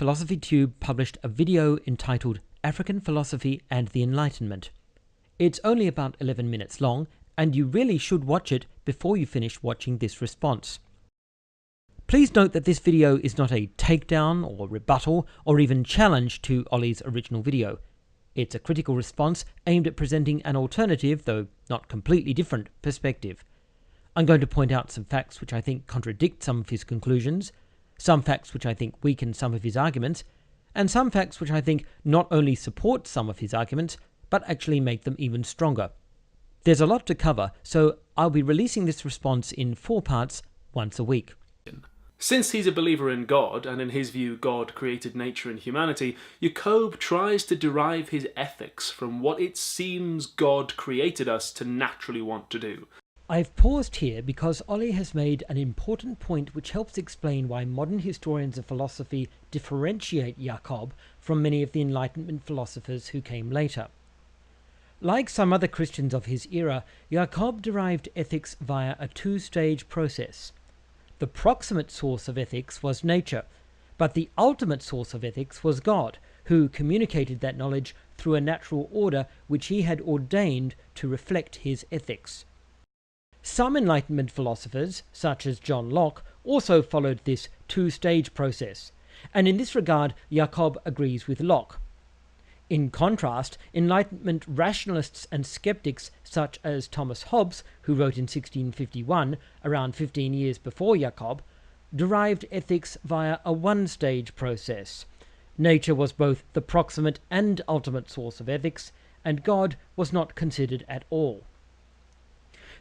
PhilosophyTube published a video entitled African Philosophy and the Enlightenment. It's only about 11 minutes long, and you really should watch it before you finish watching this response. Please note that this video is not a takedown or rebuttal or even challenge to Ollie's original video. It's a critical response aimed at presenting an alternative, though not completely different, perspective. I'm going to point out some facts which I think contradict some of his conclusions, some facts which I think weaken some of his arguments, and some facts which I think not only support some of his arguments, but actually make them even stronger. There's a lot to cover, so I'll be releasing this response in 4 parts once a week. Since he's a believer in God, and in his view God created nature and humanity, Jacob tries to derive his ethics from what it seems God created us to naturally want to do. I've paused here because Ollie has made an important point which helps explain why modern historians of philosophy differentiate Jacob from many of the Enlightenment philosophers who came later. Like some other Christians of his era, Jacob derived ethics via a two-stage process. The proximate source of ethics was nature, but the ultimate source of ethics was God, who communicated that knowledge through a natural order which he had ordained to reflect his ethics. Some Enlightenment philosophers, such as John Locke, also followed this two-stage process, and in this regard Jacob agrees with Locke. In contrast, Enlightenment rationalists and skeptics such as Thomas Hobbes, who wrote in 1651, around 15 years before Jacob, derived ethics via a one-stage process. Nature was both the proximate and ultimate source of ethics, and God was not considered at all.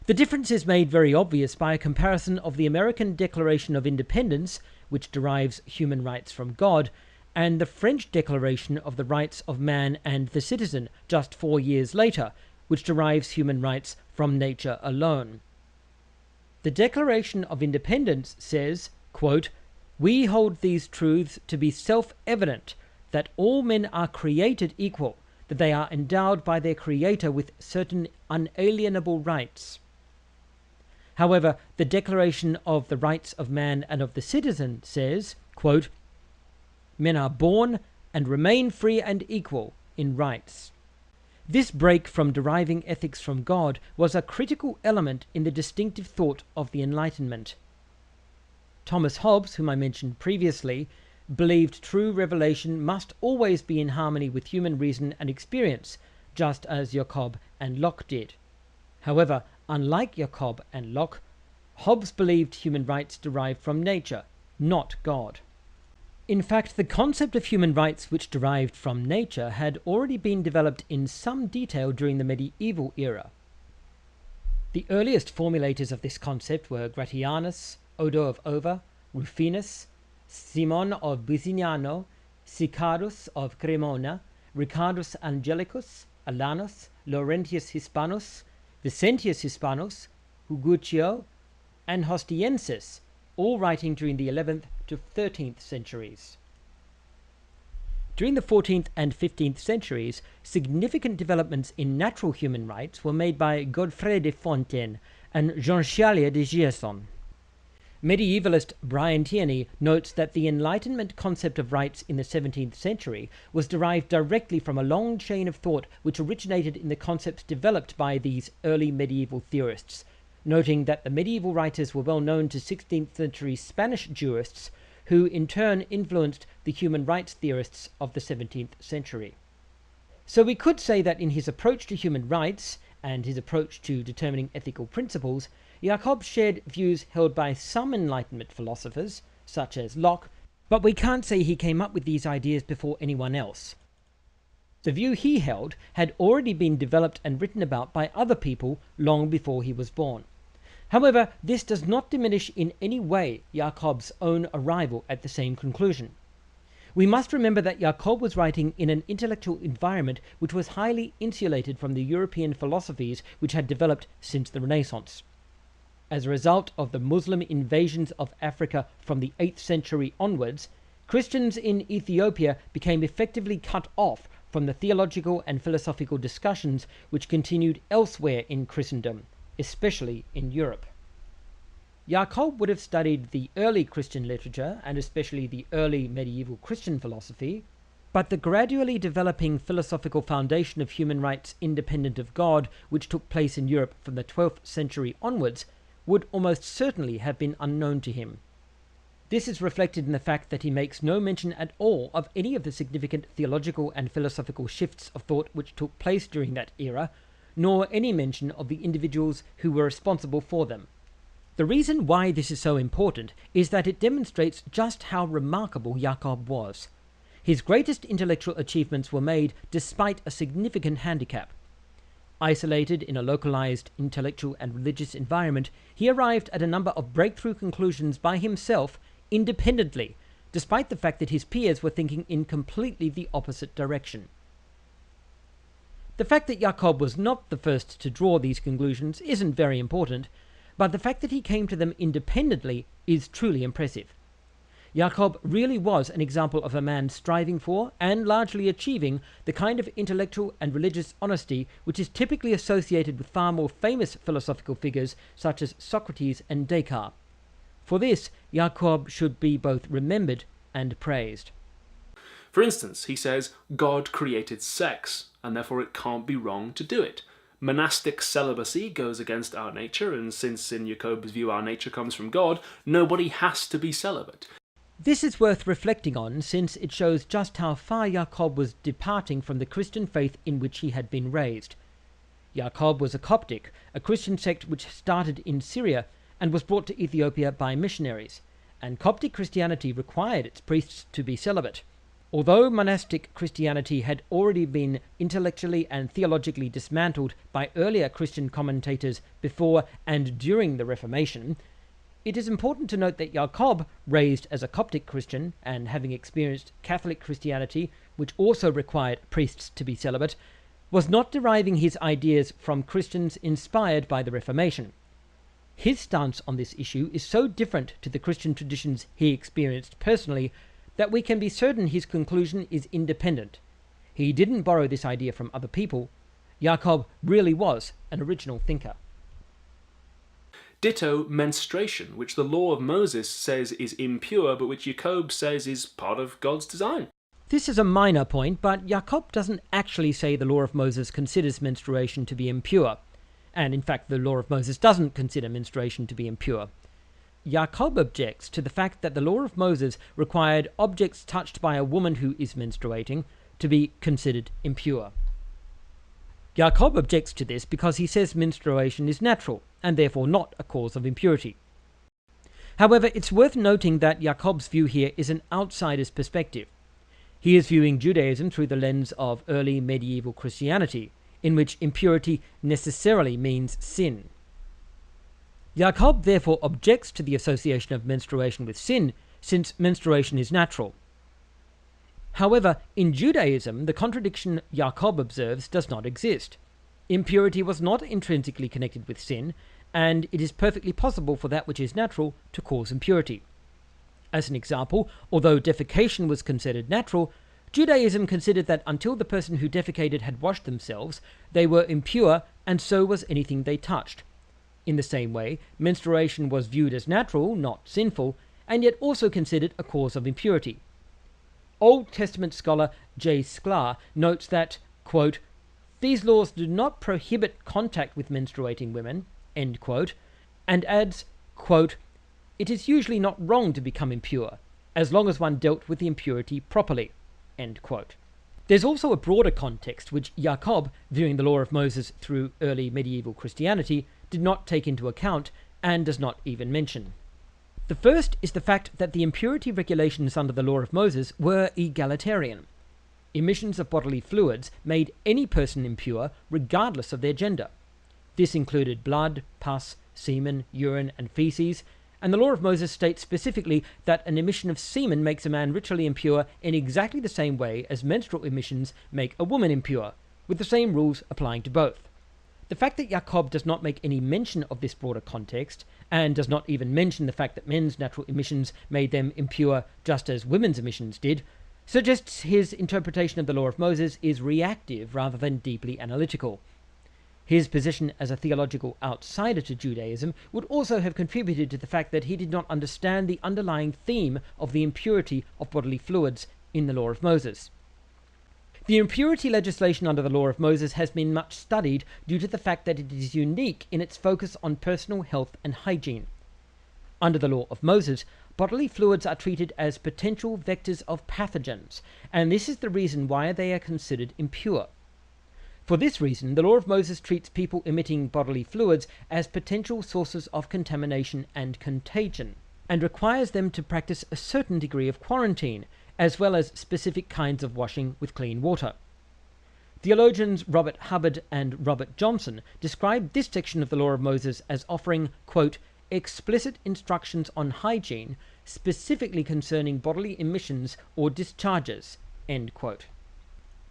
The difference is made very obvious by a comparison of the American Declaration of Independence, which derives human rights from God, and the French Declaration of the Rights of Man and the Citizen, just 4 years later, which derives human rights from nature alone. The Declaration of Independence says, quote, "We hold these truths to be self-evident, that all men are created equal, that they are endowed by their Creator with certain unalienable rights." However, the Declaration of the Rights of Man and of the Citizen says, quote, "Men are born and remain free and equal in rights." This break from deriving ethics from God was a critical element in the distinctive thought of the Enlightenment. Thomas Hobbes, whom I mentioned previously, believed true revelation must always be in harmony with human reason and experience, just as Jacob and Locke did. However, unlike Jacob and Locke, Hobbes believed human rights derived from nature, not God. In fact, the concept of human rights which derived from nature had already been developed in some detail during the medieval era. The earliest formulators of this concept were Gratianus, Odo of Over, Rufinus, Simon of Bisignano, Sicarus of Cremona, Ricardus Angelicus, Alanus, Laurentius Hispanus, Vicentius Hispanus, Huguccio, and Hostiensis, all writing during the 11th to 13th centuries. During the 14th and 15th centuries, significant developments in natural human rights were made by Godfrey de Fontaine and Jean Chalier de Giasson. Medievalist Brian Tierney notes that the Enlightenment concept of rights in the 17th century was derived directly from a long chain of thought which originated in the concepts developed by these early medieval theorists, noting that the medieval writers were well known to 16th century Spanish jurists, who in turn influenced the human rights theorists of the 17th century. So we could say that in his approach to human rights, and his approach to determining ethical principles, Jacob shared views held by some Enlightenment philosophers, such as Locke, but we can't say he came up with these ideas before anyone else. The view he held had already been developed and written about by other people long before he was born. However, this does not diminish in any way Jacob's own arrival at the same conclusion. We must remember that Jacob was writing in an intellectual environment which was highly insulated from the European philosophies which had developed since the Renaissance. As a result of the Muslim invasions of Africa from the 8th century onwards, Christians in Ethiopia became effectively cut off from the theological and philosophical discussions which continued elsewhere in Christendom, especially in Europe. Jacob would have studied the early Christian literature, and especially the early medieval Christian philosophy, but the gradually developing philosophical foundation of human rights independent of God, which took place in Europe from the 12th century onwards, would almost certainly have been unknown to him. This is reflected in the fact that he makes no mention at all of any of the significant theological and philosophical shifts of thought which took place during that era, nor any mention of the individuals who were responsible for them. The reason why this is so important is that it demonstrates just how remarkable Jacob was. His greatest intellectual achievements were made despite a significant handicap. Isolated in a localized intellectual and religious environment, he arrived at a number of breakthrough conclusions by himself, independently, despite the fact that his peers were thinking in completely the opposite direction. The fact that Jacob was not the first to draw these conclusions isn't very important, but the fact that he came to them independently is truly impressive. Jacob really was an example of a man striving for, and largely achieving, the kind of intellectual and religious honesty which is typically associated with far more famous philosophical figures such as Socrates and Descartes. For this, Jacob should be both remembered and praised. For instance, he says, God created sex, and therefore it can't be wrong to do it. Monastic celibacy goes against our nature, and since in Jacob's view our nature comes from God, nobody has to be celibate. This is worth reflecting on, since it shows just how far Jacob was departing from the Christian faith in which he had been raised. Jacob was a Coptic, a Christian sect which started in Syria and was brought to Ethiopia by missionaries, and Coptic Christianity required its priests to be celibate. Although monastic Christianity had already been intellectually and theologically dismantled by earlier Christian commentators before and during the Reformation, it is important to note that Jacob, raised as a Coptic Christian and having experienced Catholic Christianity, which also required priests to be celibate, was not deriving his ideas from Christians inspired by the Reformation. His stance on this issue is so different to the Christian traditions he experienced personally that we can be certain his conclusion is independent. He didn't borrow this idea from other people. Jacob really was an original thinker. Ditto menstruation, which the law of Moses says is impure, but which Jacob says is part of God's design. This is a minor point, but Jacob doesn't actually say the law of Moses considers menstruation to be impure. And in fact, the law of Moses doesn't consider menstruation to be impure. Jacob objects to the fact that the law of Moses required objects touched by a woman who is menstruating to be considered impure. Jacob objects to this because he says menstruation is natural, and therefore not a cause of impurity. However, it's worth noting that Jacob's view here is an outsider's perspective. He is viewing Judaism through the lens of early medieval Christianity, in which impurity necessarily means sin. Jacob therefore objects to the association of menstruation with sin, since menstruation is natural. However, in Judaism, the contradiction Jacob observes does not exist. Impurity was not intrinsically connected with sin, and it is perfectly possible for that which is natural to cause impurity. As an example, although defecation was considered natural, Judaism considered that until the person who defecated had washed themselves, they were impure, and so was anything they touched. In the same way, menstruation was viewed as natural, not sinful, and yet also considered a cause of impurity. Old Testament scholar J. Sklar notes that, quote, "These laws do not prohibit contact with menstruating women," end quote, and adds, quote, "It is usually not wrong to become impure, as long as one dealt with the impurity properly," end quote. There's also a broader context which Jacob, viewing the law of Moses through early medieval Christianity, did not take into account and does not even mention. The first is the fact that the impurity regulations under the law of Moses were egalitarian. Emissions of bodily fluids made any person impure regardless of their gender. This included blood, pus, semen, urine, and feces, and the law of Moses states specifically that an emission of semen makes a man ritually impure in exactly the same way as menstrual emissions make a woman impure, with the same rules applying to both. The fact that Jacob does not make any mention of this broader context, and does not even mention the fact that men's natural emissions made them impure just as women's emissions did, suggests his interpretation of the law of Moses is reactive rather than deeply analytical. His position as a theological outsider to Judaism would also have contributed to the fact that he did not understand the underlying theme of the impurity of bodily fluids in the Law of Moses. The impurity legislation under the Law of Moses has been much studied due to the fact that it is unique in its focus on personal health and hygiene. Under the Law of Moses, bodily fluids are treated as potential vectors of pathogens, and this is the reason why they are considered impure. For this reason, the Law of Moses treats people emitting bodily fluids as potential sources of contamination and contagion, and requires them to practice a certain degree of quarantine, as well as specific kinds of washing with clean water. Theologians Robert Hubbard and Robert Johnson describe this section of the Law of Moses as offering, quote, explicit instructions on hygiene, specifically concerning bodily emissions or discharges, end quote.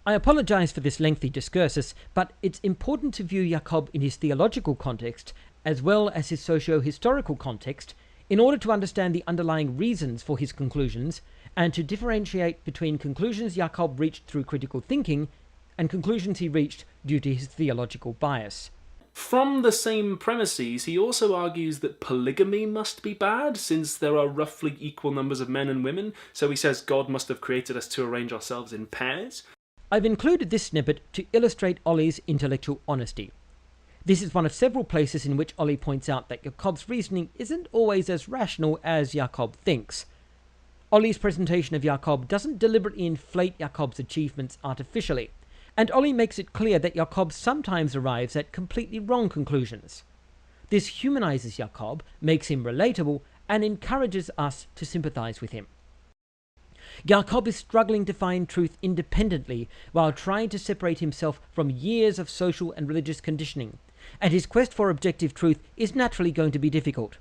I apologize for this lengthy discursus, but it's important to view Jacob in his theological context as well as his socio-historical context in order to understand the underlying reasons for his conclusions and to differentiate between conclusions Jacob reached through critical thinking and conclusions he reached due to his theological bias. From the same premises, he also argues that polygamy must be bad, since there are roughly equal numbers of men and women, so he says God must have created us to arrange ourselves in pairs. I've included this snippet to illustrate Ollie's intellectual honesty. This is one of several places in which Ollie points out that Jacob's reasoning isn't always as rational as Jacob thinks. Ollie's presentation of Jacob doesn't deliberately inflate Jacob's achievements artificially, and Ollie makes it clear that Jacob sometimes arrives at completely wrong conclusions. This humanizes Jacob, makes him relatable, and encourages us to sympathize with him. Jacob is struggling to find truth independently while trying to separate himself from years of social and religious conditioning, and his quest for objective truth is naturally going to be difficult.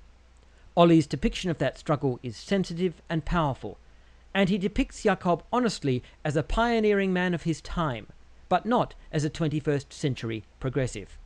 Ollie's depiction of that struggle is sensitive and powerful, and he depicts Jacob honestly as a pioneering man of his time, but not as a 21st century progressive.